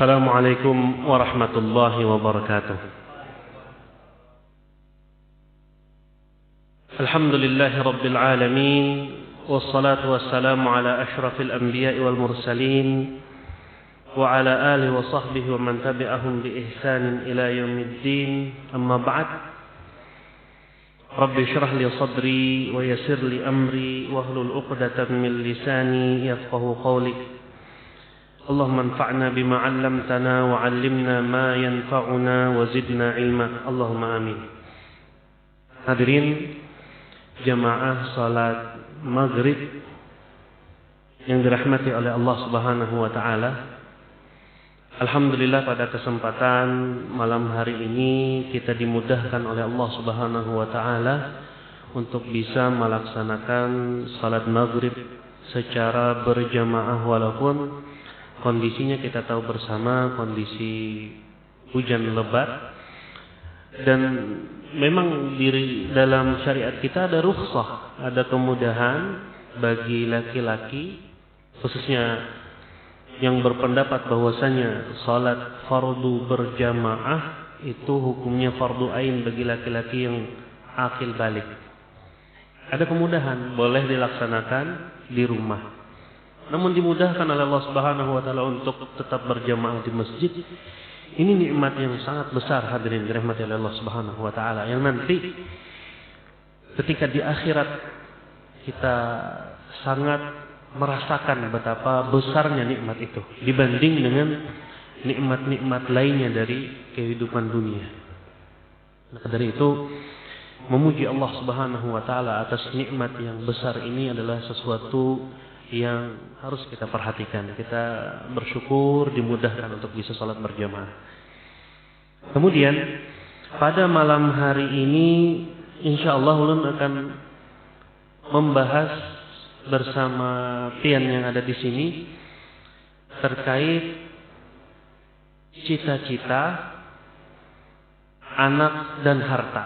Assalamualaikum warahmatullahi wabarakatuh. Alhamdulillahi rabbil alamin, wassalatu wassalamu ala ashrafil anbiya'i wal mursalin wa ala alihi wa sahbihi wa man tabi'ahum bi ihsanin ila yaumiddin. Amma ba'd. Rabbi shrah li sadri wa yassir li amri wahlul 'uqdatam min lisani yafqahu qawli. Allahumma anfa'na bima 'allamtana wa 'allimna ma yanfa'una wa zidna ilma. Allahumma amin. Hadirin jamaah salat maghrib yang dirahmati oleh Allah Subhanahu wa taala. Alhamdulillah pada kesempatan malam hari ini kita dimudahkan oleh Allah Subhanahu wa taala untuk bisa melaksanakan salat maghrib secara berjamaah, walaupun kondisinya kita tahu bersama kondisi hujan lebat, dan memang dalam syariat kita ada rukhsah, ada kemudahan bagi laki-laki khususnya yang berpendapat bahwasanya salat fardu berjamaah itu hukumnya fardu ain bagi laki-laki yang akil balik. Ada kemudahan, boleh dilaksanakan di rumah. Namun dimudahkan oleh Allah Subhanahu wa taala untuk tetap berjamaah di masjid. Ini nikmat yang sangat besar, hadirin dirahmati oleh Allah Subhanahu wa taala, yang nanti ketika di akhirat kita sangat merasakan betapa besarnya nikmat itu dibanding dengan nikmat-nikmat lainnya dari kehidupan dunia. Maka dari itu memuji Allah Subhanahu wa taala atas nikmat yang besar ini adalah sesuatu yang harus kita perhatikan. Kita bersyukur dimudahkan untuk bisa salat berjamaah. Kemudian pada malam hari ini insyaallah ulun akan membahas bersama pian yang ada di sini terkait cita-cita anak dan harta.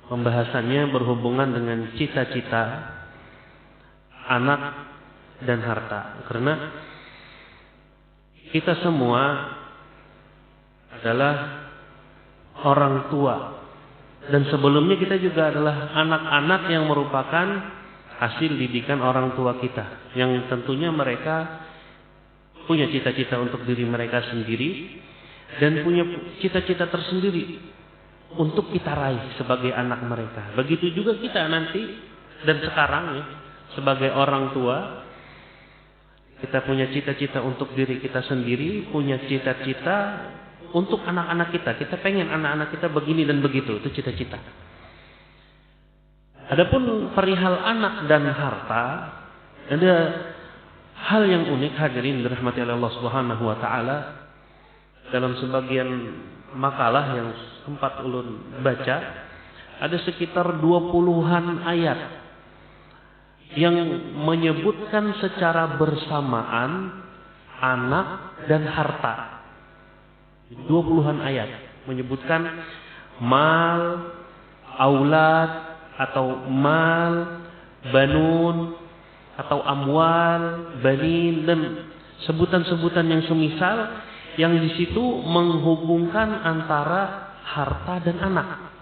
Pembahasannya berhubungan dengan cita-cita anak dan harta, karena kita semua adalah orang tua, dan sebelumnya kita juga adalah anak-anak yang merupakan hasil didikan orang tua kita, yang tentunya mereka punya cita-cita untuk diri mereka sendiri dan punya cita-cita tersendiri untuk kita raih sebagai anak mereka. Begitu juga kita nanti dan sekarang ya, sebagai orang tua, kita punya cita-cita untuk diri kita sendiri, punya cita-cita untuk anak-anak kita. Kita pengen anak-anak kita begini dan begitu, itu cita-cita. Adapun perihal anak dan harta, ada hal yang unik, hadirin dirahmati oleh Allah Subhanahu wa taala. Dalam sebagian makalah yang sempat ulun baca, ada sekitar 20-an ayat yang menyebutkan secara bersamaan anak dan harta. 20-an ayat menyebutkan mal, aulad, atau mal, banun, atau amwal, banin, dan sebutan-sebutan yang semisal, yang di situ menghubungkan antara harta dan anak.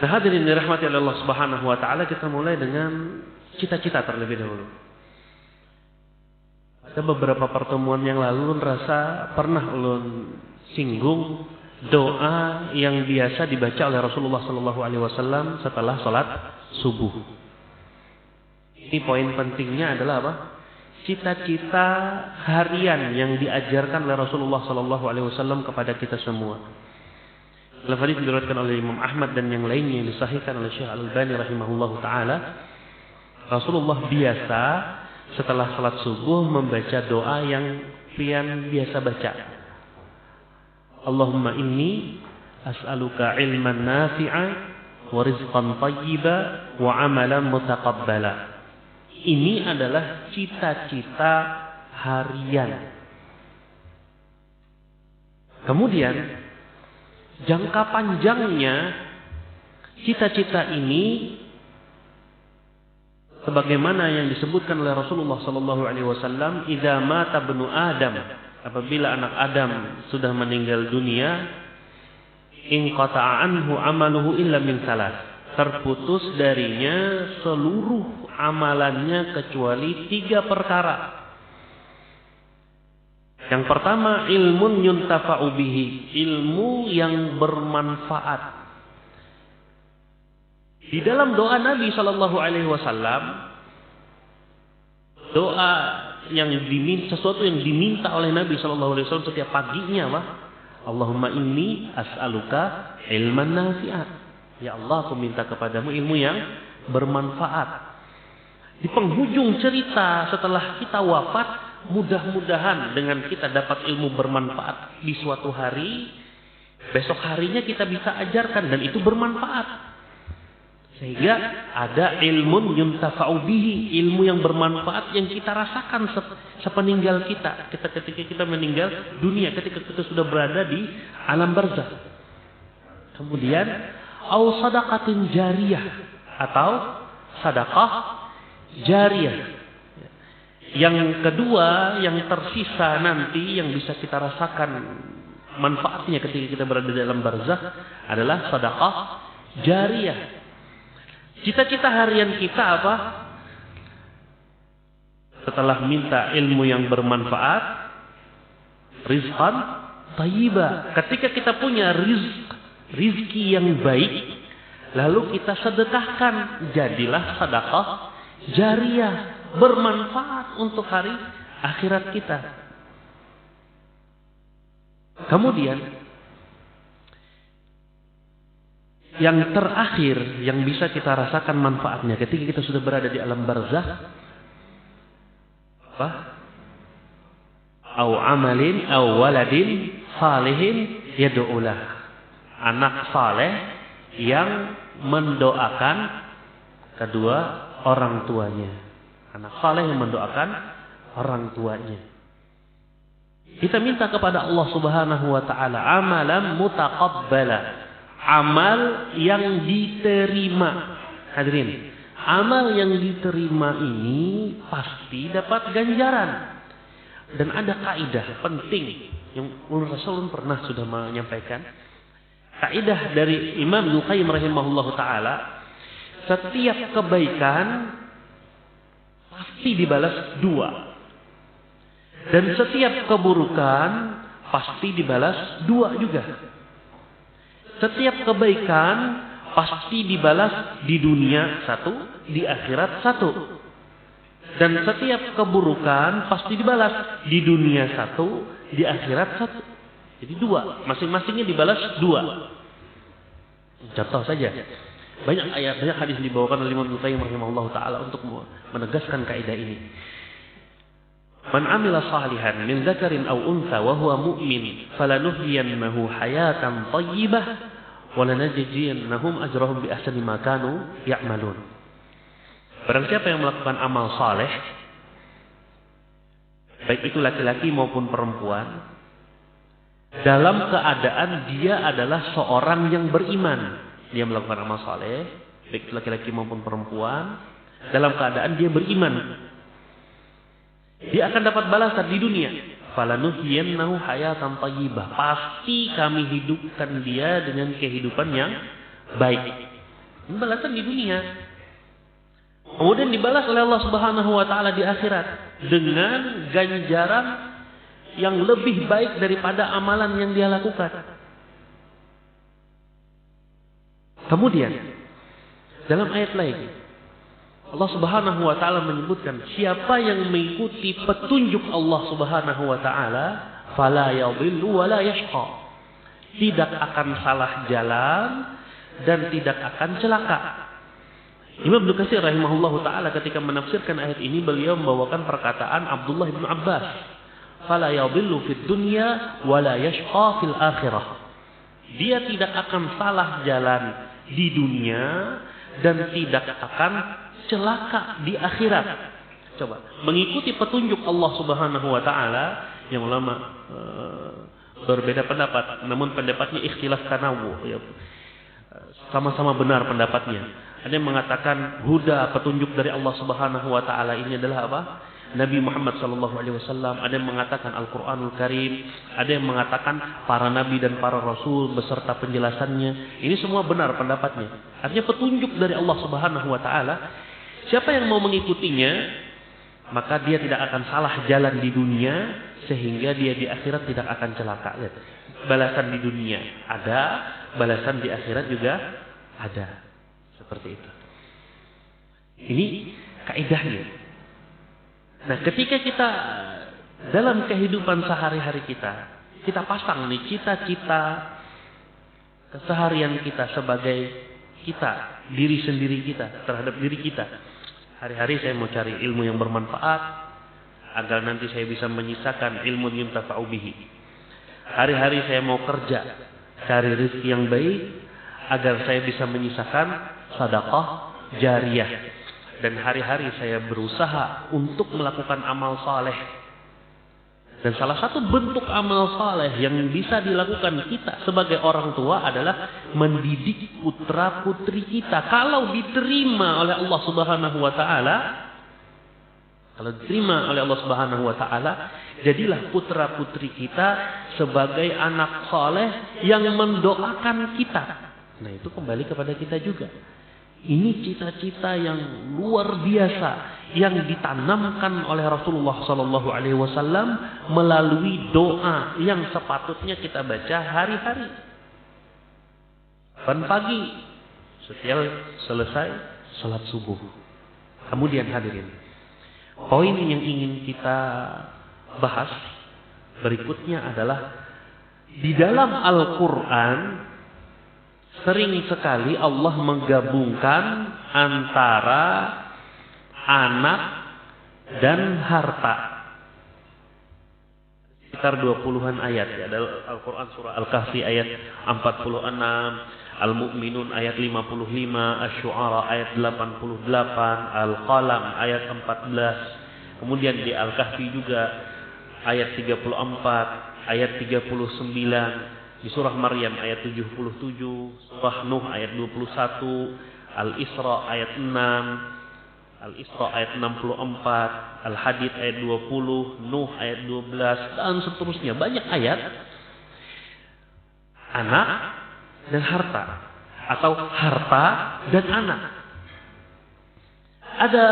Nah, hadirin dirahmati oleh Allah Subhanahu wa taala, kita mulai dengan cita-cita terlebih dahulu. Ada beberapa pertemuan yang lalu ulun rasa pernah ulun singgung doa yang biasa dibaca oleh Rasulullah sallallahu alaihi wasallam setelah salat subuh. Ini poin pentingnya adalah apa? Cita-cita harian yang diajarkan oleh Rasulullah sallallahu alaihi wasallam kepada kita semua. Dalam hadis diriwayatkan oleh Imam Ahmad dan yang lainnya yang disahihkan oleh Syekh Al-Albani rahimahullahu taala, Rasulullah biasa setelah salat subuh membaca doa yang pian biasa baca. Allahumma inni as'aluka ilman nafi'a wa rizqan thayyiba wa amalan mutaqabbala. Ini adalah cita-cita harian. Kemudian jangka panjangnya cita-cita ini sebagaimana yang disebutkan oleh Rasulullah sallallahu alaihi wasallam, "Idza mata ibnu Adam," apabila anak Adam sudah meninggal dunia, "inqata'a anhu amaluhu illa min salas," terputus darinya seluruh amalannya kecuali 3 perkara. Yang pertama, ilmun yuntafa'u bihi, ilmu yang bermanfaat. Di dalam doa Nabi sallallahu alaihi wasallam, doa yang diminta, sesuatu yang diminta oleh Nabi sallallahu alaihi wasallam setiap paginya, apa? Allahumma inni as'aluka ilman nafi'an. Ya Allah, aku minta kepadamu ilmu yang bermanfaat. Di penghujung cerita setelah kita wafat, mudah-mudahan dengan kita dapat ilmu bermanfaat di suatu hari, besok harinya kita bisa ajarkan dan itu bermanfaat. Sehingga ada ilmun yuntafa'u bihi, ilmu yang bermanfaat yang kita rasakan sepeninggal kita. Ketika kita meninggal dunia, ketika kita sudah berada di alam barzakh. Kemudian au sadaqatin jariyah, atau sedekah jariyah. Yang kedua, yang tersisa nanti yang bisa kita rasakan manfaatnya ketika kita berada di alam barzakh adalah sedekah jariyah. Cita-cita harian kita apa? Setelah minta ilmu yang bermanfaat, rizqan thayyiba. Ketika kita punya rizki yang baik, lalu kita sedekahkan, jadilah sedekah jariyah, bermanfaat untuk hari akhirat kita. Kemudian yang terakhir yang bisa kita rasakan manfaatnya ketika kita sudah berada di alam barzakh, apa? Au amalin au waladin salihin yad'ulah. Anak saleh yang mendoakan kedua orang tuanya. Anak saleh yang mendoakan orang tuanya. Kita minta kepada Allah Subhanahu wa taala amalan mutaqabbala, amal yang diterima. Hadirin, amal yang diterima ini pasti dapat ganjaran. Dan ada kaidah penting yang Rasulullah pernah sudah menyampaikan. Kaidah dari Imam Ibnu Qayyim rahimahullahu taala, setiap kebaikan pasti dibalas 2. Dan setiap keburukan pasti dibalas 2 juga. Setiap kebaikan pasti dibalas di dunia 1, di akhirat 1. Dan setiap keburukan pasti dibalas di dunia 1, di akhirat 1. Jadi 2, masing-masingnya dibalas 2. Contoh saja, banyak ayat, banyak hadis dibawakan oleh Imam Ibnu Qayyim rahimahullahu taala untuk menegaskan kaidah ini. Man amila salihan min dzakarin aw untha wa huwa mu'min falanuhyiyannahu hayatan thayyibah wa lanajziyannahum ajrahum bi ahsani ma kanu ya'malun. Barang siapa yang melakukan amal saleh, baik itu laki-laki maupun perempuan, dalam keadaan dia adalah seorang yang beriman, dia melakukan amal saleh, baik itu laki-laki maupun perempuan, dalam keadaan dia beriman, dia akan dapat balasan di dunia. Falanuhyiyannahu hayatan thayyibah. Pasti kami hidupkan dia dengan kehidupan yang baik. Ini balasan di dunia. Kemudian dibalas oleh Allah Subhanahu wa taala di akhirat dengan ganjaran yang lebih baik daripada amalan yang dia lakukan. Kemudian dalam ayat lain Allah Subhanahu wa taala menyebutkan, siapa yang mengikuti petunjuk Allah Subhanahu wa taala, fala yadhillu wa la yashqa. Tidak akan salah jalan dan tidak akan celaka. Imam Ibnu Katsir rahimahullahu taala ketika menafsirkan ayat ini, beliau membawakan perkataan Abdullah bin Abbas, fala yadhillu fid dunya wa la yashqa fil akhirah. Dia tidak akan salah jalan di dunia dan tidak akan celaka di akhirat. Coba mengikuti petunjuk Allah Subhanahu wa taala, yang ulama berbeda pendapat, namun pendapatnya ikhtilaf tanawu, ya. Sama-sama benar pendapatnya. Ada yang mengatakan huda, petunjuk dari Allah Subhanahu wa taala ini adalah apa? Nabi Muhammad sallallahu alaihi wasallam. Ada yang mengatakan Al-Qur'anul Karim, ada yang mengatakan para nabi dan para rasul beserta penjelasannya. Ini semua benar pendapatnya. Artinya petunjuk dari Allah Subhanahu wa taala. Siapa yang mau mengikutinya, maka dia tidak akan salah jalan di dunia sehingga dia di akhirat tidak akan celaka. Lihat. Balasan di dunia ada, balasan di akhirat juga ada. Seperti itu. Ini kaidahnya. Nah, ketika kita dalam kehidupan sehari-hari kita pasang nih cita-cita keseharian kita sebagai kita, diri sendiri kita, terhadap diri kita. Hari-hari saya mau cari ilmu yang bermanfaat agar nanti saya bisa menyisakan ilmu yuntafa'u bihi. Hari-hari saya mau kerja, cari rezeki yang baik agar saya bisa menyisakan sedekah jariyah. Dan hari-hari saya berusaha untuk melakukan amal saleh. Dan salah satu bentuk amal saleh yang bisa dilakukan kita sebagai orang tua adalah mendidik putra putri kita. Kalau diterima oleh Allah Subhanahu wa taala, jadilah putra putri kita sebagai anak saleh yang mendoakan kita. Nah, itu kembali kepada kita juga. Ini cita-cita yang luar biasa yang ditanamkan oleh Rasulullah Sallallahu Alaihi Wasallam melalui doa yang sepatutnya kita baca hari-hari. Kapan pagi, setiap selesai salat subuh. Kemudian hadirin, poin yang ingin kita bahas berikutnya adalah di dalam Al-Quran sering sekali Allah menggabungkan antara anak dan harta. Sekitar 20-an ayat ya. Ada Al-Quran surah Al-Kahfi ayat 46, Al-Mu'minun ayat 55, Asy-Syu'ara ayat 88, Al-Qalam ayat 14. Kemudian di Al-Kahfi juga ayat 34, ayat 39. Di surah Maryam ayat 77, surah Nuh ayat 21, Al-Isra ayat 6, Al-Isra ayat 64, Al-Hadid ayat 20, Nuh ayat 12, dan seterusnya. Banyak ayat anak dan harta, atau harta dan anak. Ada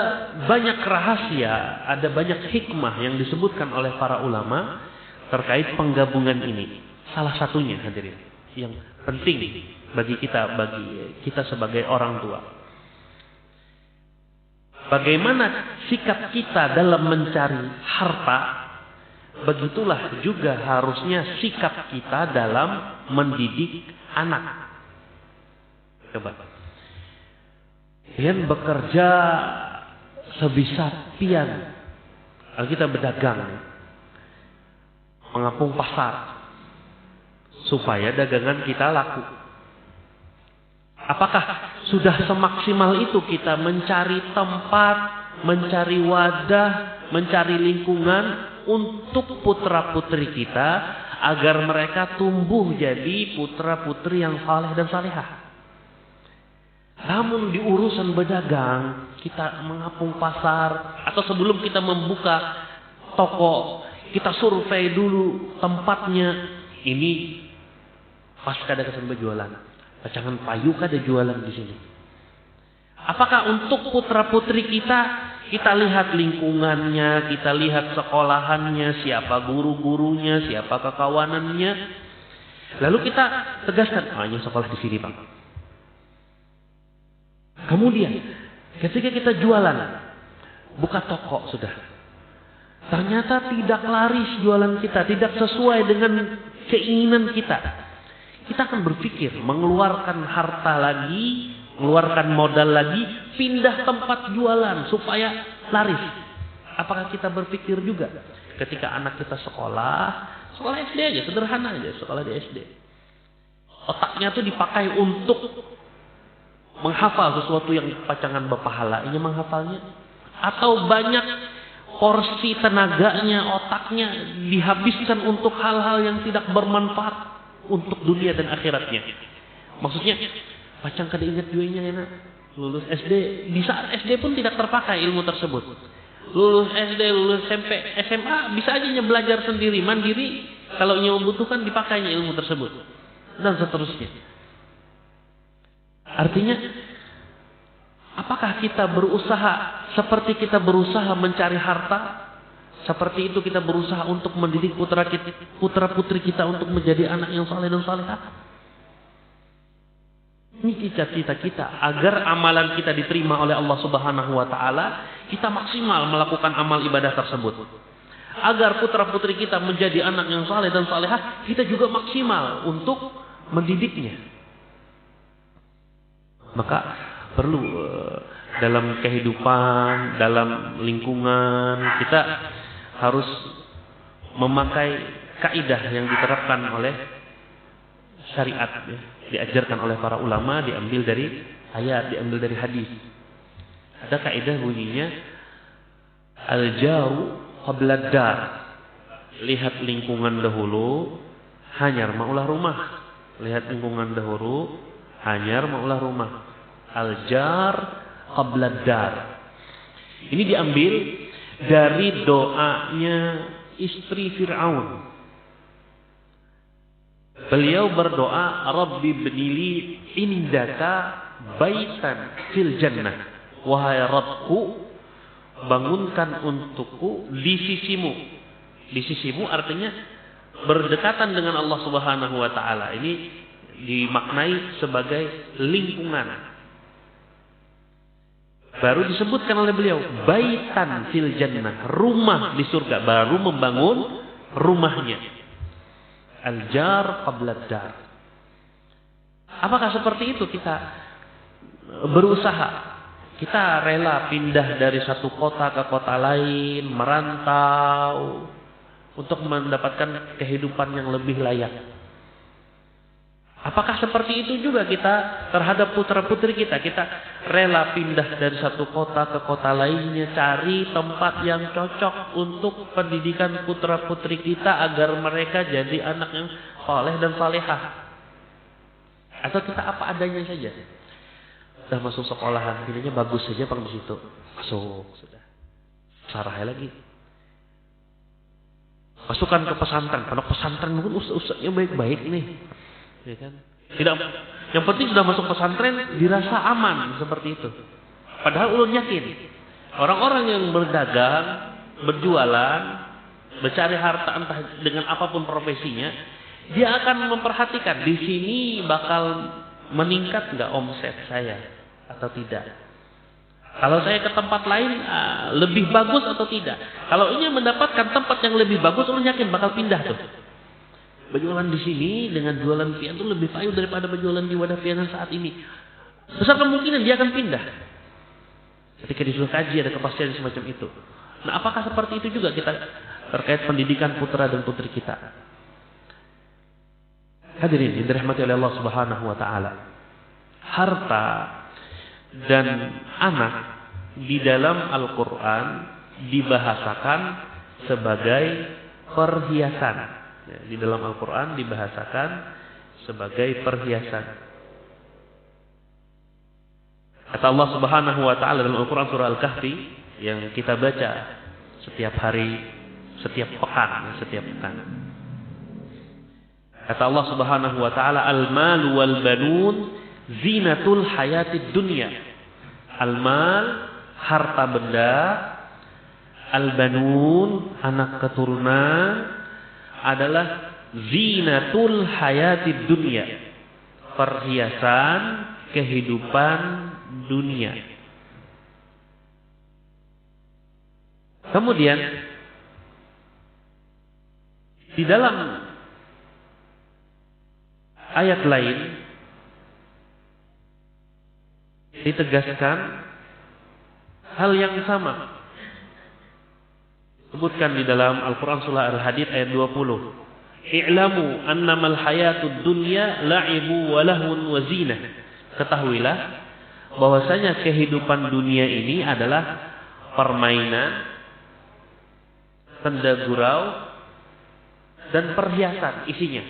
banyak rahasia, ada banyak hikmah yang disebutkan oleh para ulama terkait penggabungan ini. Salah satunya hadirin yang penting bagi kita sebagai orang tua. Bagaimana sikap kita dalam mencari harta, begitulah juga harusnya sikap kita dalam mendidik anak. Coba. Pian bekerja sebisa pian. Kalau kita berdagang, mengapung pasar, supaya dagangan kita laku. Apakah sudah semaksimal itu kita mencari tempat, mencari wadah, mencari lingkungan untuk putra-putri kita agar mereka tumbuh jadi putra-putri yang saleh dan salehah? Namun di urusan berdagang, kita mengapung pasar, atau sebelum kita membuka toko, kita survei dulu tempatnya. Ini pas kada kesan berjualan, pacangan payu kada jualan di sini. Apakah untuk putra putri kita lihat lingkungannya, kita lihat sekolahannya, siapa guru-gurunya, siapa kekawanannya, lalu kita tegaskan, hanya sekolah di sini Pak. Kemudian ketika kita jualan, buka toko sudah, ternyata tidak laris jualan kita, tidak sesuai dengan keinginan kita. Kita akan berpikir mengeluarkan harta lagi, mengeluarkan modal lagi, pindah tempat jualan supaya laris. Apakah kita berpikir juga ketika anak kita sekolah SD aja, sederhana aja, sekolah di SD. Otaknya tuh dipakai untuk menghafal sesuatu yang pacangan berpahala, ini menghafalnya. Atau banyak porsi tenaganya, otaknya dihabiskan untuk hal-hal yang tidak bermanfaat untuk dunia dan akhiratnya. Maksudnya, pacang kada ingat duanya enak. Lulus SD, di saat SD pun tidak terpakai ilmu tersebut. Lulus SD, lulus SMP, SMA bisa aja belajar sendiri, mandiri. Kalau membutuhkan dipakainya ilmu tersebut. Dan seterusnya. Artinya, apakah kita berusaha seperti kita berusaha mencari harta? Seperti itu kita berusaha untuk mendidik putra-putri kita untuk menjadi anak yang saleh dan salehah? Ini cita-cita kita agar amalan kita diterima oleh Allah Subhanahu wa taala, kita maksimal melakukan amal ibadah tersebut. Agar putra-putri kita menjadi anak yang saleh dan salehah, kita juga maksimal untuk mendidiknya. Maka perlu dalam kehidupan, dalam lingkungan, kita harus memakai kaidah yang diterapkan oleh syariat, ya. Diajarkan oleh para ulama, diambil dari ayat, diambil dari hadis. Ada kaidah bunyinya al-jaru qabla dar. Lihat lingkungan dahulu, hanyar maulah rumah. Lihat lingkungan dahulu, hanyar maulah rumah. Al-jar qabla dar. Ini diambil dari doanya istri Fir'aun. Beliau berdoa, Rabbi bnili indaka baitan fil jannah. Wahai Rabbku, bangunkan untukku di sisimu. Di sisimu artinya berdekatan dengan Allah Subhanahu wa taala. Ini dimaknai sebagai lingkungan. Baru disebutkan oleh beliau, baitan fil jannah, rumah di surga, baru membangun rumahnya. Al-jar qabla dar. Apakah seperti itu kita berusaha? Kita rela pindah dari satu kota ke kota lain, merantau untuk mendapatkan kehidupan yang lebih layak. Apakah seperti itu juga kita terhadap putra-putri kita? Kita rela pindah dari satu kota ke kota lainnya, cari tempat yang cocok untuk pendidikan putra-putri kita agar mereka jadi anak yang saleh dan salehah. Atau kita apa adanya saja? Sudah masuk sekolahan, nilainya bagus saja Pak di situ. Masuk, sudah. Sarah lagi. Masukkan ke pesantren, karena pesantren mungkin ustaznya baik-baik nih. Ya kan? Tidak, yang penting sudah masuk pesantren dirasa aman seperti itu. Padahal ulun yakin orang-orang yang berdagang, berjualan, mencari harta entah dengan apapun profesinya, dia akan memperhatikan di sini bakal meningkat nggak omset saya atau tidak. Kalau saya ke tempat lain lebih bagus atau tidak. Kalau ini mendapatkan tempat yang lebih bagus, ulun yakin bakal pindah tuh. Berjualan di sini dengan jualan pian itu lebih payu daripada berjualan di wadah pianan saat ini. Besar kemungkinan dia akan pindah. Ketika disuruh kaji ada kepastian semacam itu. Nah, apakah seperti itu juga kita terkait pendidikan putra dan putri kita? Hadirin yang dirahmati oleh Allah Subhanahu wa taala. Harta dan anak di dalam Al-Qur'an dibahasakan sebagai perhiasan. Di dalam Al-Quran dibahasakan sebagai perhiasan. Kata Allah Subhanahu wa taala dalam Al-Quran surah Al-Kahfi yang kita baca setiap hari, setiap pekan. Kata Allah Subhanahu wa taala, al-mal wal banun zinatul hayatid dunya. Al-mal, harta benda, al-banun, anak keturunan, adalah zinatul hayatid dunya, perhiasan kehidupan dunia. Kemudian di dalam ayat lain ditegaskan hal yang sama. Sebutkan di dalam Al-Quran surah Al-Hadid ayat 20. I'lamu annamal hayatud dunya la'ibu wa lahun wa zinah. Ketahuilah bahwasanya kehidupan dunia ini adalah permainan, tenda gurau, dan perhiasan isinya.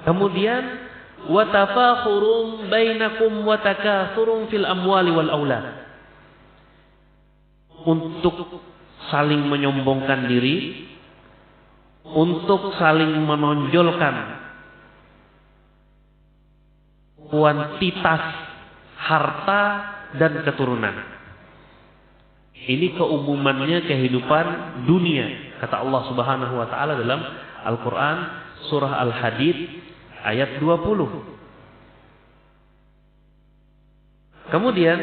Kemudian wa tafakhurum bainakum wa takatsurum fil amwali wal aulad. Untuk saling menyombongkan diri, untuk saling menonjolkan kuantitas harta dan keturunan. Ini keumumannya kehidupan dunia, kata Allah Subhanahu wa taala dalam Al-Qur'an surah Al-Hadid ayat 20. Kemudian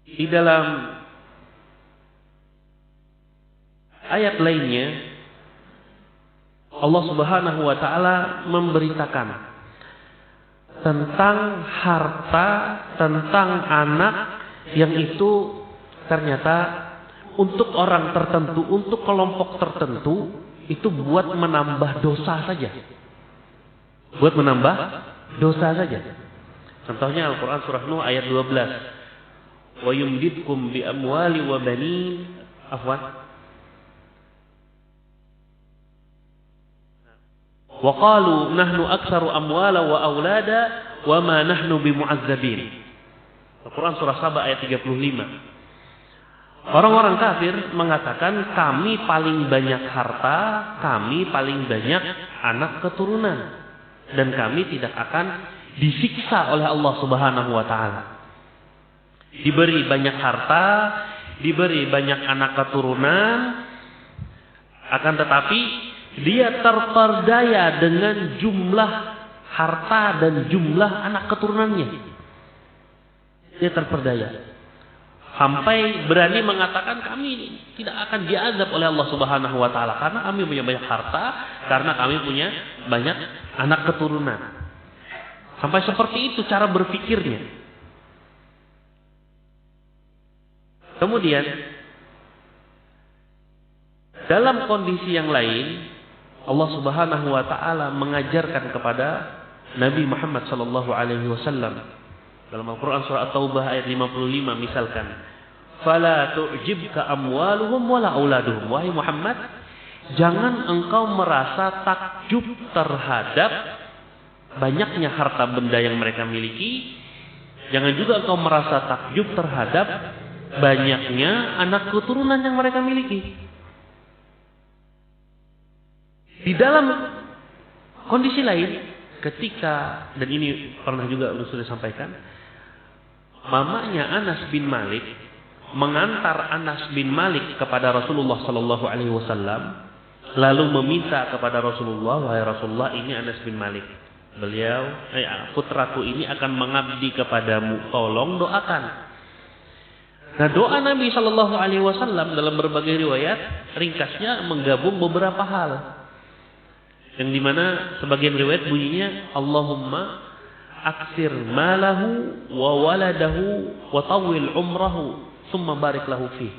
di dalam ayat lainnya Allah Subhanahu wa taala memberitakan tentang harta, tentang anak yang itu ternyata untuk orang tertentu, untuk kelompok tertentu itu buat menambah dosa saja. Buat menambah dosa saja. Contohnya Al-Qur'an surah Nuh ayat 12. Wa yumdidkum bi amwali wa banin. Afwan. Wa qalu nahnu aktsaru amwala wa aulada wa ma nahnu bimu'azzabin. Al-Quran surah Saba ayat 35. Orang-orang kafir mengatakan kami paling banyak harta, kami paling banyak anak keturunan, dan kami tidak akan disiksa oleh Allah Subhanahu wa taala. Diberi banyak harta, diberi banyak anak keturunan, akan tetapi dia terperdaya dengan jumlah harta dan jumlah anak keturunannya. Dia terperdaya. Sampai berani mengatakan kami tidak akan diazab oleh Allah Subhanahu wa taala karena kami punya banyak harta, karena kami punya banyak anak keturunan. Sampai seperti itu cara berpikirnya. Kemudian dalam kondisi yang lain Allah Subhanahu wa taala mengajarkan kepada Nabi Muhammad sallallahu alaihi wasallam dalam Al-Qur'an surah At-Taubah ayat 55 misalkan, "Fala tu'jibka amwaluhum wala auladuhum." Wahai Muhammad, jangan engkau merasa takjub terhadap banyaknya harta benda yang mereka miliki, jangan juga engkau merasa takjub terhadap banyaknya anak keturunan yang mereka miliki. Di dalam kondisi lain, ketika, dan ini pernah juga sudah sampaikan, mamanya Anas bin Malik mengantar Anas bin Malik kepada Rasulullah Sallallahu Alaihi Wasallam, lalu meminta kepada Rasulullah, wahai Rasulullah, ini Anas bin Malik, beliau, putraku ini akan mengabdi kepadamu, tolong doakan. Nah, doa Nabi Sallallahu Alaihi Wasallam dalam berbagai riwayat ringkasnya menggabung beberapa hal, yang dimana sebagian riwayat bunyinya Allahumma aksir malahu wa waladahu wa tawil umrahu summa barik lahu fi.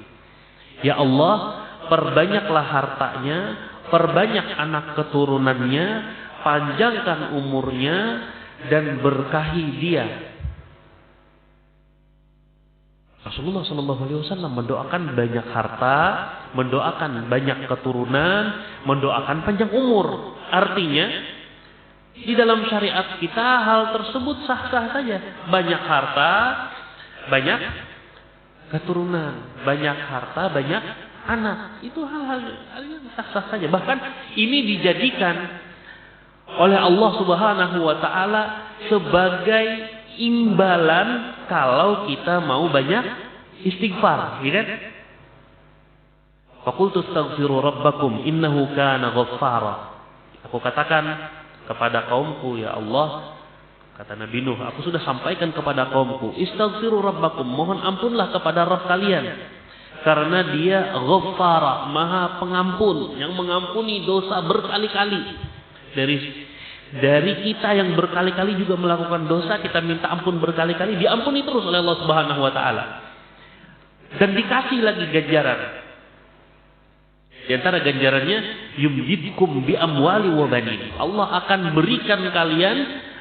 Ya Allah, perbanyaklah hartanya, perbanyak anak keturunannya, panjangkan umurnya dan berkahi dia. Rasulullah SAW mendoakan banyak harta, mendoakan banyak keturunan, mendoakan panjang umur. Artinya, di dalam syariat kita hal tersebut sah-sah saja. Banyak harta, banyak keturunan, banyak harta, banyak anak. Itu hal-hal yang sah-sah saja. Bahkan ini dijadikan oleh Allah Subhanahu wa taala sebagai imbalan kalau kita mau banyak istighfar, ya kan? Faqultu astaghfiru rabbakum innahu kana ghaffara. Aku katakan kepada kaumku, ya Allah, kata Nabi Nuh, aku sudah sampaikan kepada kaumku, istaghfiru rabbakum, mohon ampunlah kepada Rabb kalian, karena dia ghaffara, maha pengampun, yang mengampuni dosa berkali-kali. Dari kita yang berkali-kali juga melakukan dosa, kita minta ampun berkali-kali, diampuni terus oleh Allah Subhanahu wa taala. Dan dikasih lagi ganjaran. Di antara ganjarannya yumjidkum bi amwali wa banin. Allah akan berikan kalian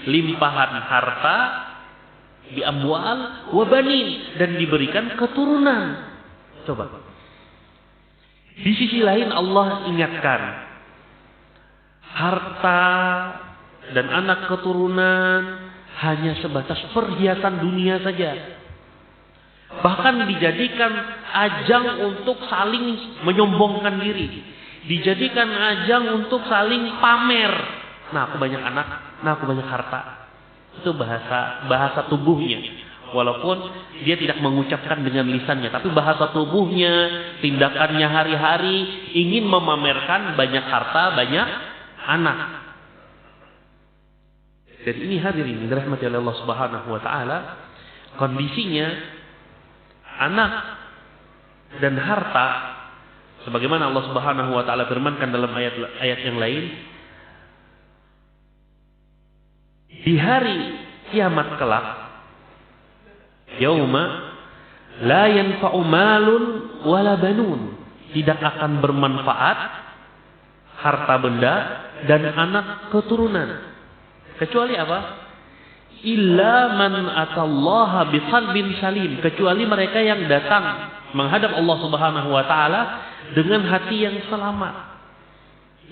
limpahan harta, bi amwal wa banin, dan diberikan keturunan. Coba. Di sisi lain Allah ingatkan harta dan anak keturunan hanya sebatas perhiasan dunia saja. Bahkan dijadikan ajang untuk saling menyombongkan diri. Dijadikan ajang untuk saling pamer. Nah, aku banyak anak, nah aku banyak harta. Itu bahasa tubuhnya. Walaupun dia tidak mengucapkan dengan lisannya, tapi bahasa tubuhnya, tindakannya hari-hari ingin memamerkan banyak harta, banyak anak. Dan ini hadirin dirahmati oleh Allah Subhanahu wa taala, kondisinya anak dan harta sebagaimana Allah Subhanahu wa taala firmankan dalam ayat yang lain, di hari kiamat kelak, yauma la yanfa'u malun wala banun, tidak akan bermanfaat harta benda dan anak keturunan. Kecuali apa? Illa man atallaha biqalbin salim, kecuali mereka yang datang menghadap Allah Subhanahu wa taala dengan hati yang selamat.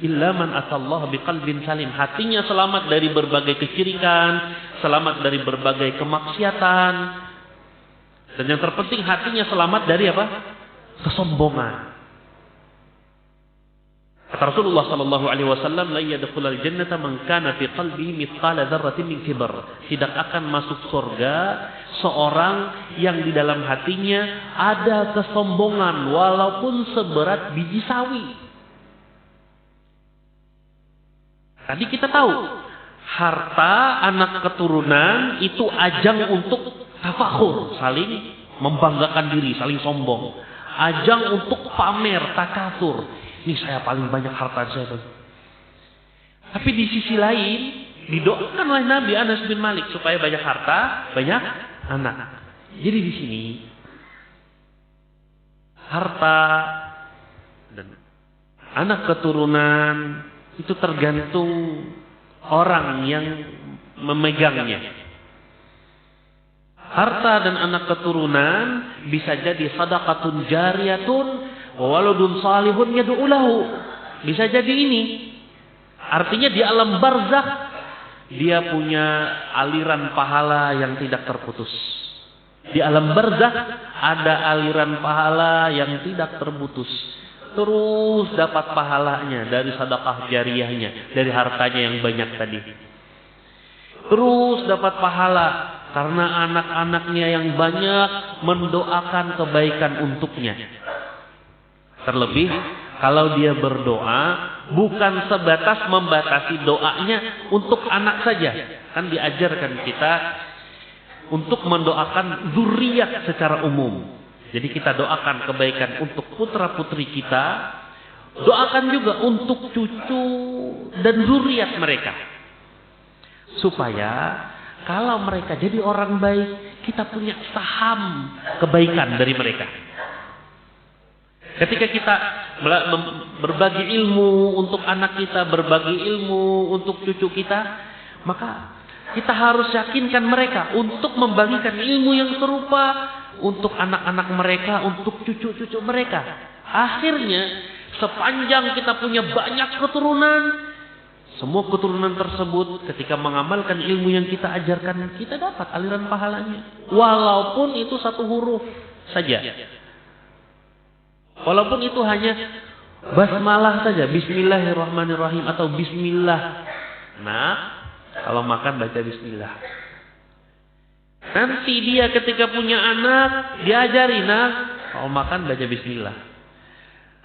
Illa man atallaha biqalbin salim, hatinya selamat dari berbagai kesyirikan, selamat dari berbagai kemaksiatan. Dan yang terpenting hatinya selamat dari apa? Kesombongan. Kata Rasulullah sallallahu alaihi wasallam, la yadkhulul jannata man kana fi qalbihi mithqala dzarratin min kibr. Tidak akan masuk surga seorang yang di dalam hatinya ada kesombongan walaupun seberat biji sawi. Tadi kita tahu harta, anak keturunan itu ajang untuk tafakhur, saling membanggakan diri, saling sombong. Ajang untuk pamer, takasur. Ini saya paling banyak harta saya. Tapi di sisi lain didoakan oleh Nabi Anas bin Malik supaya banyak harta, banyak anak. Jadi di sini harta dan anak keturunan itu tergantung orang yang memegangnya. Harta dan anak keturunan bisa jadi sadaqatun jariyatun wa waladun salihun yad'u lahu. Bisa jadi ini. Artinya di alam barzakh dia punya aliran pahala yang tidak terputus. Di alam barzakh ada aliran pahala yang tidak terputus. Terus dapat pahalanya dari sedekah jariyahnya, dari hartanya yang banyak tadi. Terus dapat pahala karena anak-anaknya yang banyak mendoakan kebaikan untuknya. Terlebih kalau dia berdoa bukan sebatas membatasi doanya untuk anak saja. Kan diajarkan kita untuk mendoakan zuriat secara umum. Jadi kita doakan kebaikan untuk putra-putri kita. Doakan juga untuk cucu dan zuriat mereka. Supaya kalau mereka jadi orang baik, kita punya saham kebaikan dari mereka. Ketika kita berbagi ilmu untuk anak kita, berbagi ilmu untuk cucu kita, maka kita harus yakinkan mereka untuk membagikan ilmu yang serupa untuk anak-anak mereka, untuk cucu-cucu mereka. Akhirnya, sepanjang kita punya banyak keturunan, semua keturunan tersebut ketika mengamalkan ilmu yang kita ajarkan, kita dapat aliran pahalanya. Walaupun itu satu huruf saja. Walaupun itu hanya basmalah saja, bismillahirrahmanirrahim atau bismillah. Nah, kalau makan baca bismillah. Nanti dia ketika punya anak, diajari, nah, kalau makan baca bismillah.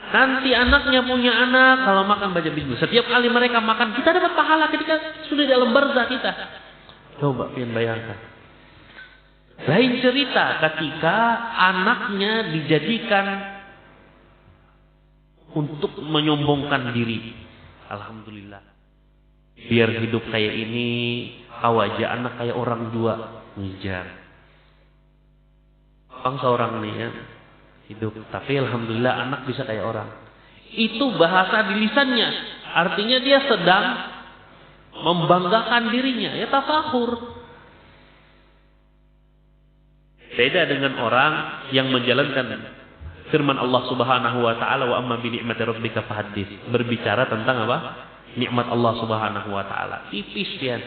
Nanti anaknya punya anak, kalau makan baca bismillah. Setiap kali mereka makan, kita dapat pahala ketika sudah dalam barzakh kita. Coba pengen bayangkan. Lain cerita ketika anaknya dijadikan untuk menyombongkan diri. Alhamdulillah. Biar hidup kayak ini, aja anak kayak orang dua ngejar. Bangsa orang nih ya, hidup. Tapi alhamdulillah anak bisa kayak orang. Itu bahasa di lisannya. Artinya dia sedang membanggakan dirinya. Ya tafakhur. Beda dengan orang yang menjalankan firman Allah Subhanahu wa taala, wa amma bi ni'mati rabbika fahaddits. Berbicara tentang apa? nikmat Allah Subhanahu wa taala. Tipis dia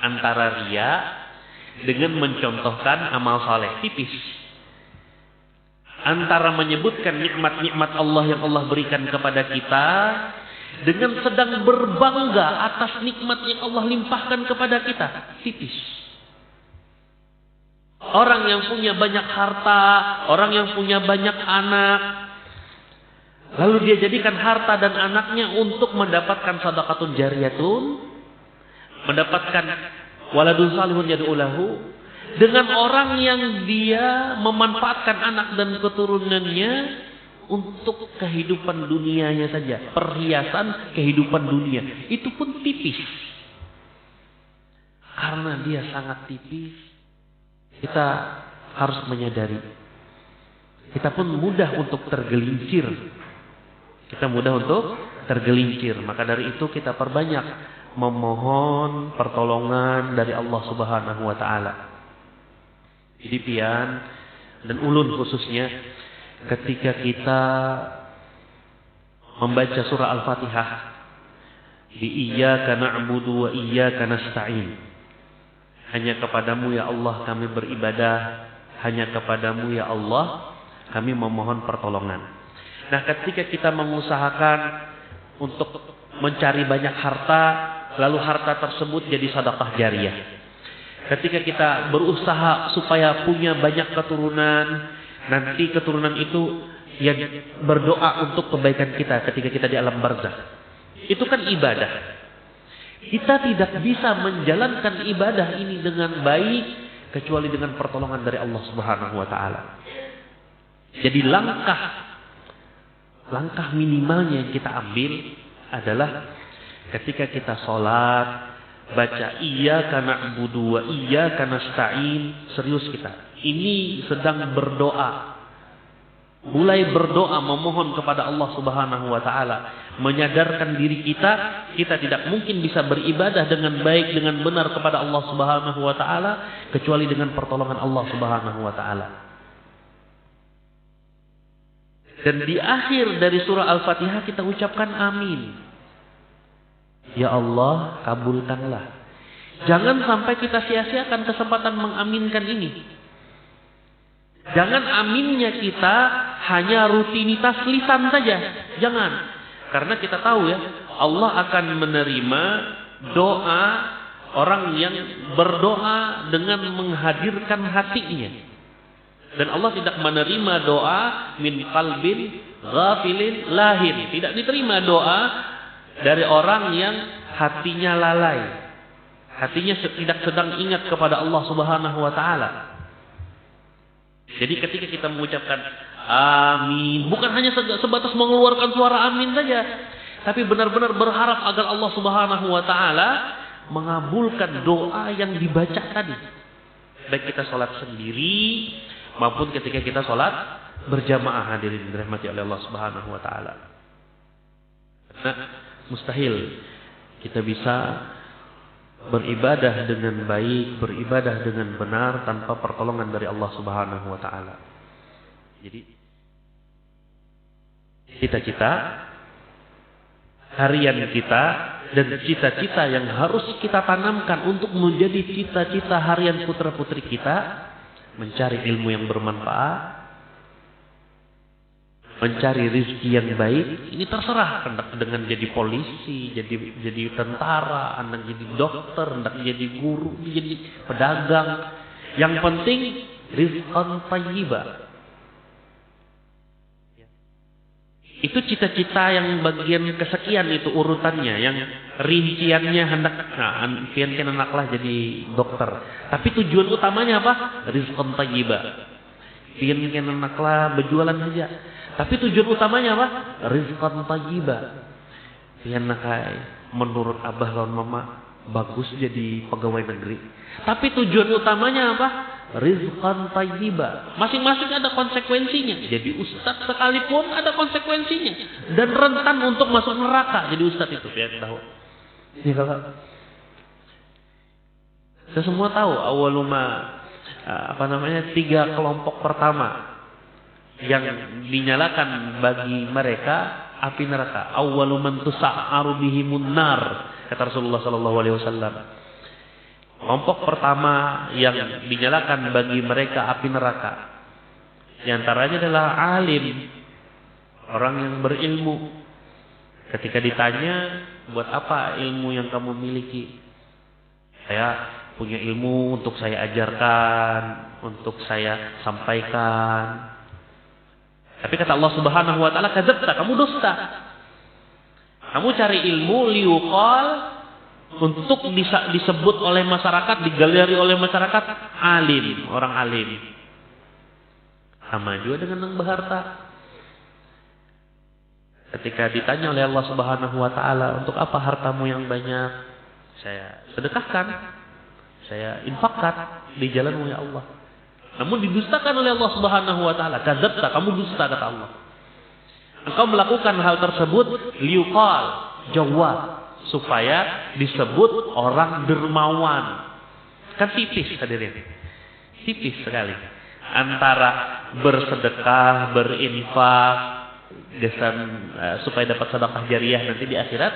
antara riya dengan mencontohkan amal saleh, tipis. Antara menyebutkan nikmat-nikmat Allah yang Allah berikan kepada kita dengan sedang berbangga atas nikmat yang Allah limpahkan kepada kita, tipis. Orang yang punya banyak harta, orang yang punya banyak anak, lalu dia jadikan harta dan anaknya untuk mendapatkan sedekatun jariyatun, mendapatkan waladun salihun yad'u lahu, dengan orang yang dia memanfaatkan anak dan keturunannya untuk kehidupan dunianya saja, perhiasan kehidupan dunia, itu pun tipis. Karena dia sangat tipis, kita harus menyadari, kita pun mudah untuk tergelincir. Kita mudah untuk tergelincir. Maka dari itu kita perbanyak memohon pertolongan dari Allah Subhanahu wa taala. Jadi pian dan ulun khususnya ketika kita membaca surah Al-Fatihah, di iyyaka na'budu wa iyyaka nasta'in. Hanya kepadamu ya Allah kami beribadah, hanya kepadamu ya Allah kami memohon pertolongan. Nah, ketika kita mengusahakan untuk mencari banyak harta, lalu harta tersebut jadi sedekah jariyah. Ketika kita berusaha supaya punya banyak keturunan, nanti keturunan itu yang berdoa untuk kebaikan kita ketika kita di alam barzakh. Itu kan ibadah. Kita tidak bisa menjalankan ibadah ini dengan baik kecuali dengan pertolongan dari Allah Subhanahu wa taala. Jadi langkah minimalnya yang kita ambil adalah ketika kita sholat, baca iyyaka na'budu wa iyyaka nasta'in, serius kita. Ini sedang berdoa. Mulai berdoa memohon kepada Allah Subhanahu wa taala, menyadarkan diri kita tidak mungkin bisa beribadah dengan baik dengan benar kepada Allah Subhanahu wa taala kecuali dengan pertolongan Allah Subhanahu wa taala. Dan di akhir dari surah Al-Fatihah kita ucapkan amin. Ya Allah, kabulkanlah. Jangan sampai kita sia-siakan kesempatan mengaminkan ini. Jangan aminnya kita hanya rutinitas lisan saja. Jangan. Karena kita tahu ya, Allah akan menerima doa orang yang berdoa dengan menghadirkan hatinya. Dan Allah tidak menerima doa min qalbin ghafilin lahin. Tidak diterima doa dari orang yang hatinya lalai. Hatinya tidak sedang ingat kepada Allah Subhanahu wa taala. Jadi ketika kita mengucapkan amin, bukan hanya sebatas mengeluarkan suara amin saja, tapi benar-benar berharap agar Allah Subhanahu wa taala mengabulkan doa yang dibaca tadi. Baik kita sholat sendiri maupun ketika kita sholat berjamaah, hadirin dirahmati oleh Allah Subhanahu wa taala. Nah, mustahil kita bisa beribadah dengan baik, beribadah dengan benar tanpa pertolongan dari Allah Subhanahu wa taala. Jadi cita-cita harian kita dan cita-cita yang harus kita tanamkan untuk menjadi cita-cita harian putra-putri kita, mencari ilmu yang bermanfaat, mencari rezeki yang baik. Ini terserah, hendak dengan jadi polisi, jadi tentara, hendak jadi dokter, hendak jadi guru, jadi pedagang. Yang penting rizqan thayyiba. Itu cita-cita yang bagian kesekian itu urutannya, yang rinciannya hendak pian anaklah jadi dokter. Tapi tujuan utamanya apa? Rizqan thayyiba. Pian anaklah berjualan saja. Tapi tujuan utamanya apa? Rizqan thayyiba. Pian nakai menurut abah lawan mama bagus jadi pegawai negeri. Tapi tujuan utamanya apa? Rizqan thayyiba. Masing-masing ada konsekuensinya. Jadi ustadz sekalipun ada konsekuensinya. Dan rentan untuk masuk neraka jadi ustadz itu. Biar tahu. Ini kalau kita semua tahu awaluma tiga kelompok pertama yang dinyalakan bagi mereka api neraka. Awwalu man tusa'aru bihimun nar, kata Rasulullah sallallahu alaihi wasallam. Kelompok pertama yang dinyalakan bagi mereka api neraka, di antaranya adalah alim, orang yang berilmu. Ketika ditanya, buat apa ilmu yang kamu miliki? Saya punya ilmu untuk saya ajarkan, untuk saya sampaikan. Tapi kata Allah Subhanahu wa taala, kadzabta, kamu dusta. Kamu cari ilmu liuqal, untuk disebut oleh masyarakat, digaleri oleh masyarakat alim, orang alim. Sama juga dengan yang berharta. Ketika ditanya oleh Allah Subhanahu wa taala, untuk apa hartamu yang banyak? Saya sedekahkan, saya infakkan di jalan ya Allah. Namun didustakan oleh Allah Subhanahu wa taala. Kadzabta, kamu dusta, kata Allah. Engkau melakukan hal tersebut liuqal, jawab, supaya disebut orang dermawan. Kan tipis hadirin, tipis sekali antara bersedekah, berinfak, supaya dapat sedekah jariah nanti di akhirat,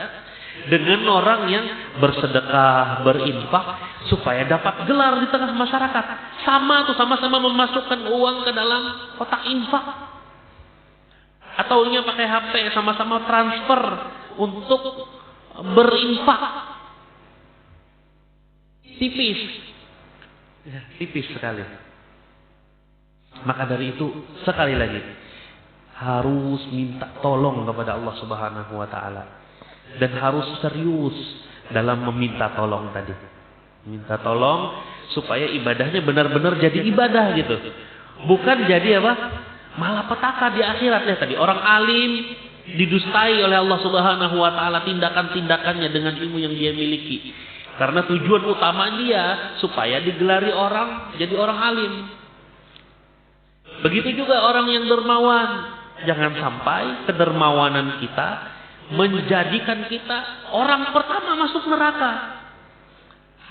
dengan orang yang bersedekah, berinfak supaya dapat gelar di tengah masyarakat. Sama tuh, sama-sama memasukkan uang ke dalam kotak infak, atau pakai HP, sama-sama transfer untuk berinfak. Tipis, tipis sekali. Maka dari itu, sekali lagi harus minta tolong kepada Allah Subhanahu wa taala, dan harus serius dalam meminta tolong tadi. Minta tolong supaya ibadahnya benar-benar jadi ibadah gitu. Bukan jadi apa? Malapetaka di akhiratnya tadi. Orang alim didustai oleh Allah Subhanahu wa taala tindakan-tindakannya dengan ilmu yang dia miliki. Karena tujuan utama dia supaya digelari orang jadi orang alim. Begitu juga orang yang dermawan. Jangan sampai kedermawanan kita menjadikan kita orang pertama masuk neraka.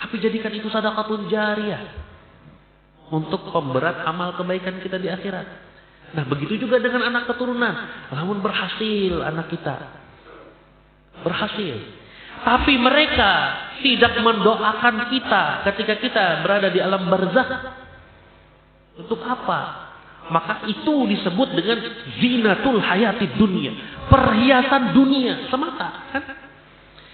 Tapi jadikan itu sedekahun jariyah untuk pemberat amal kebaikan kita di akhirat. Nah, begitu juga dengan anak keturunan. Namun berhasil anak kita. Berhasil. Tapi mereka tidak mendoakan kita ketika kita berada di alam barzakh. Untuk apa? Maka itu disebut dengan zinatul hayati dunia. Perhiasan dunia semata. Kan?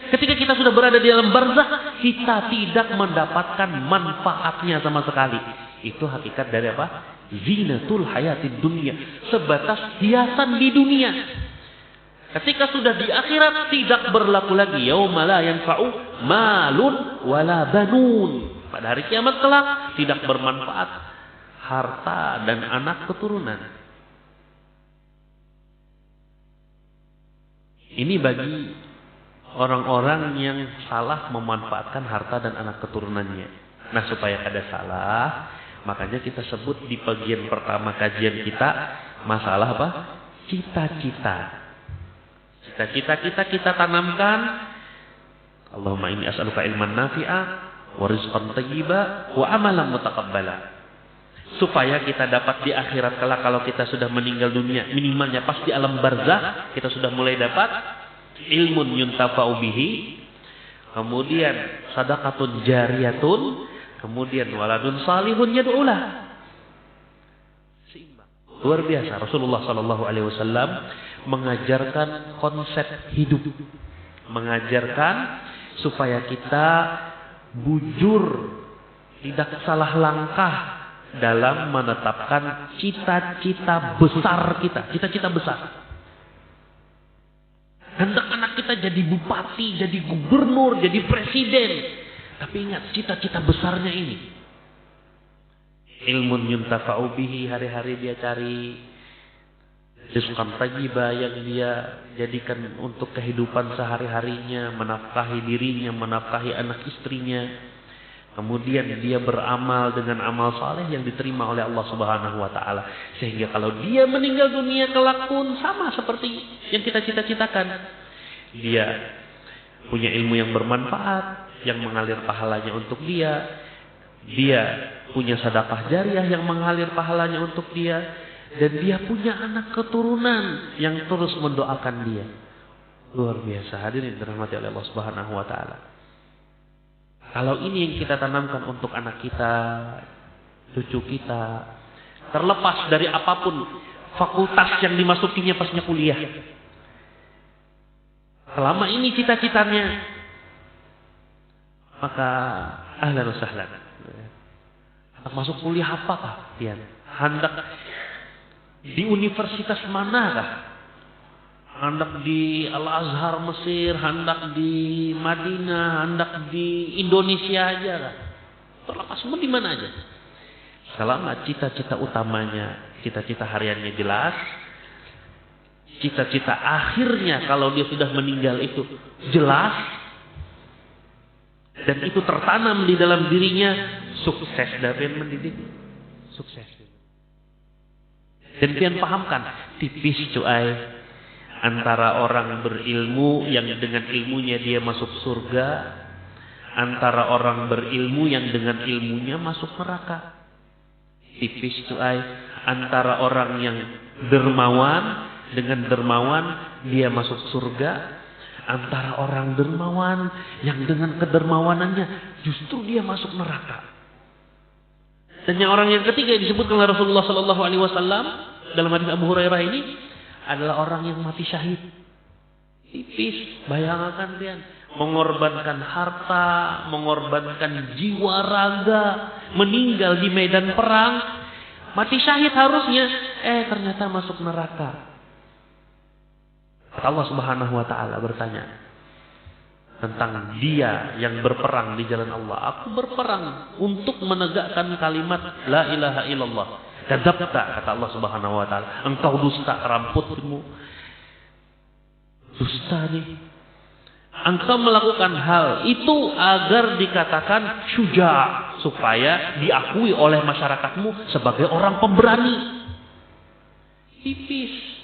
Ketika kita sudah berada di alam barzakh, kita tidak mendapatkan manfaatnya sama sekali. Itu hakikat dari apa? Zinatul hayatid dunia, sebatas hiasan di dunia. Ketika sudah di akhirat tidak berlaku lagi. Yauma la yanfa'u malun wala banun. Pada hari kiamat kelak tidak bermanfaat harta dan anak keturunan. Ini bagi orang-orang yang salah memanfaatkan harta dan anak keturunannya. Nah, supaya kada salah, makanya kita sebut di bagian pertama kajian kita masalah apa? Cita-cita. Cita-cita kita tanamkan. Allahumma inni as'aluka ilman nafi'a wa rizqan thayyiba wa amalan mutaqabbala. Supaya kita dapat di akhirat kelak kalau kita sudah meninggal dunia, minimalnya pas di alam barzakh kita sudah mulai dapat ilmun yuntafa'u bihi, kemudian sadaqatun jariyatun, kemudian waladun salihun yad'ulah. Seimbang. Luar biasa. Rasulullah sallallahu alaihi wasallam mengajarkan konsep hidup, mengajarkan supaya kita bujur, tidak salah langkah dalam menetapkan cita-cita besar kita, cita-cita besar. Hendak anak kita jadi bupati, jadi gubernur, jadi presiden. Tapi ingat cita-cita besarnya ini. Ilmun yuntafa'u bihi, hari-hari dia cari. Rizqan thayyiba yang dia jadikan untuk kehidupan sehari-harinya, menafkahi dirinya, menafkahi anak istrinya. Kemudian dia beramal dengan amal saleh yang diterima oleh Allah Subhanahu wa taala. Sehingga kalau dia meninggal dunia kelak pun sama seperti yang kita cita-citakan. Dia punya ilmu yang bermanfaat, yang mengalir pahalanya untuk dia. Dia punya sedekah jariyah yang mengalir pahalanya untuk dia. dan dia punya anak keturunan yang terus mendoakan dia. Luar biasa, hadirin dirahmati oleh Allah Subhanahu wa taala. Kalau ini yang kita tanamkan untuk anak kita, cucu kita, terlepas dari apapun fakultas yang dimasukinya pasnya kuliah. Selama ini cita-citanya, maka ahlan wa sahlan. Hendak masuk kuliah apakah dia? Hendak di universitas manakah? Hendak di Al-Azhar Mesir, hendak di Madinah, hendak di Indonesia aja lah. Terlepas mau di mana aja. Selama cita-cita utamanya, cita-cita hariannya jelas, cita-cita akhirnya kalau dia sudah meninggal itu jelas, dan itu tertanam di dalam dirinya, sukses dari mendidik, sukses. Dan pian pahamkan, tipis cuai. Antara orang berilmu yang dengan ilmunya dia masuk surga, antara orang berilmu yang dengan ilmunya masuk neraka. Tipis cuai. Antara orang yang dermawan dengan dermawan dia masuk surga, antara orang dermawan yang dengan kedermawanannya justru dia masuk neraka. Dan yang orang yang ketiga yang disebutkan oleh Rasulullah Sallallahu Alaihi Wasallam dalam hadis Abu Hurairah ini adalah orang yang mati syahid. Tipis, bayangkan kalian, mengorbankan harta, mengorbankan jiwa raga, meninggal di medan perang, mati syahid harusnya, ternyata masuk neraka. Allah Subhanahu wa taala bertanya tentang dia yang berperang di jalan Allah. Aku berperang untuk menegakkan kalimat la ilaha illallah. Kadzabta, kata Allah Subhanahu wa taala, engkau dusta, rambutmu dusta nih. Engkau melakukan hal itu agar dikatakan syuja, supaya diakui oleh masyarakatmu sebagai orang pemberani. Tipis.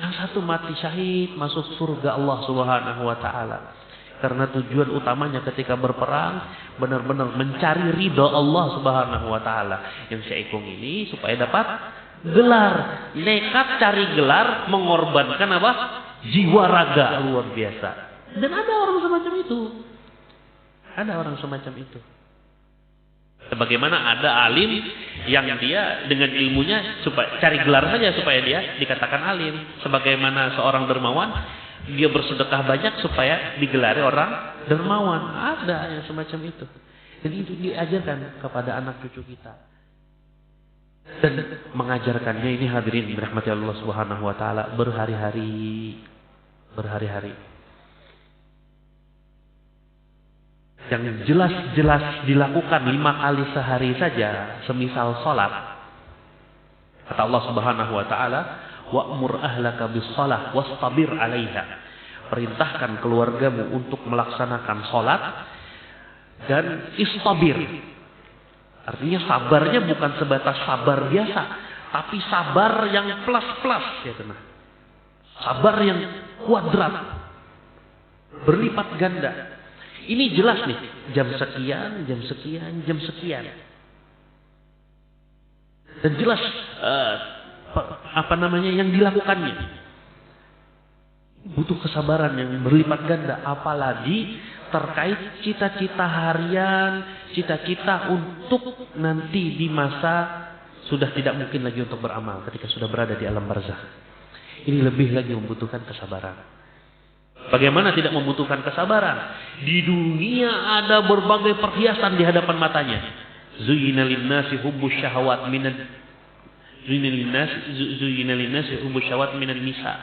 Yang satu mati syahid masuk surga Allah Subhanahu wa taala. Karena tujuan utamanya ketika berperang benar-benar mencari ridha Allah Subhanahu wa taala. Yang Syekh ini supaya dapat gelar, nekat cari gelar, mengorbankan apa? Jiwa raga, luar biasa. Dan ada orang semacam itu. Ada orang semacam itu. Sebagaimana ada alim yang dia dengan ilmunya supaya cari gelar saja supaya dia dikatakan alim. Sebagaimana seorang dermawan, dia bersedekah banyak supaya digelari orang dermawan. Ada yang semacam itu. Dan itu diajarkan kepada anak cucu kita. Dan mengajarkannya ini hadirin dirahmati Allah Subhanahu wa taala berhari-hari. Berhari-hari. Yang jelas-jelas dilakukan 5 kali sehari saja, semisal salat. Kata Allah Subhanahu wa taala, wa'mur ahlaka bis-shalah wastabir 'alaiha. Perintahkan keluargamu untuk melaksanakan salat dan istabir. Artinya sabarnya bukan sebatas sabar biasa, tapi sabar yang plus-plus ya teman. Sabar yang kuadrat. Berlipat ganda. Ini jelas nih, jam sekian, jam sekian, jam sekian. Dan jelas yang dilakukannya. Butuh kesabaran yang berlipat ganda, apalagi terkait cita-cita harian, cita-cita untuk nanti di masa sudah tidak mungkin lagi untuk beramal ketika sudah berada di alam barzakh. Ini lebih lagi membutuhkan kesabaran. Bagaimana tidak membutuhkan kesabaran? Di dunia ada berbagai perhiasan di hadapan matanya. Zuyyina lin-nasi hubbus syahawat minan nisa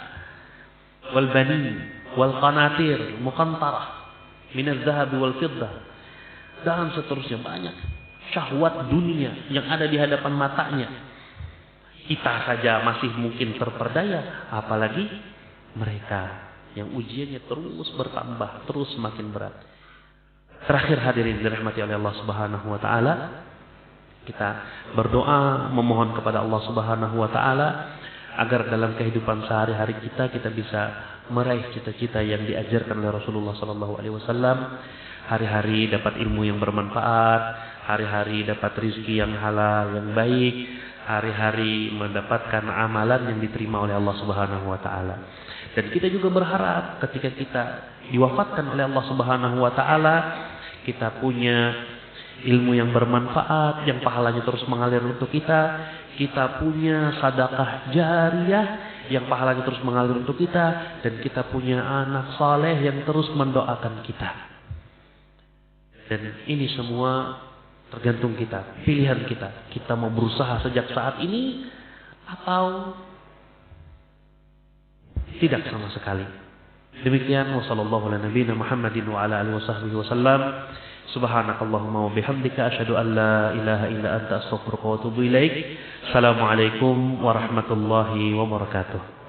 wal banin wal qanatir muqantarah minaz zahabi wal fiddah. Dan seterusnya banyak syahwat dunia yang ada di hadapan matanya. Kita saja masih mungkin terperdaya, apalagi mereka yang ujiannya terus bertambah, terus semakin berat. Terakhir hadirin dirahmati oleh Allah Subhanahu wa taala, kita berdoa memohon kepada Allah Subhanahu wa taala agar dalam kehidupan sehari-hari kita bisa meraih cita-cita yang diajarkan oleh Rasulullah sallallahu alaihi wasallam. Hari-hari dapat ilmu yang bermanfaat, hari-hari dapat rezeki yang halal, yang baik, hari-hari mendapatkan amalan yang diterima oleh Allah Subhanahu wa taala. Dan kita juga berharap ketika kita diwafatkan oleh Allah Subhanahu wa taala, kita punya ilmu yang bermanfaat, yang pahalanya terus mengalir untuk kita. Kita punya sedekah jariyah yang pahalanya terus mengalir untuk kita, dan kita punya anak saleh yang terus mendoakan kita. Dan ini semua tergantung kita, pilihan kita. Kita mau berusaha sejak saat ini atau tidak sama sekali. Demikian, wassallallahu ala nabiyina Muhammadin wa ala alihi wasahbihi wasallam. Subhanakallahumma wa bihamdika asyhadu an la ilaha illa anta astaghfiruka wa atubu ilaik. Assalamualaikum warahmatullahi wabarakatuh.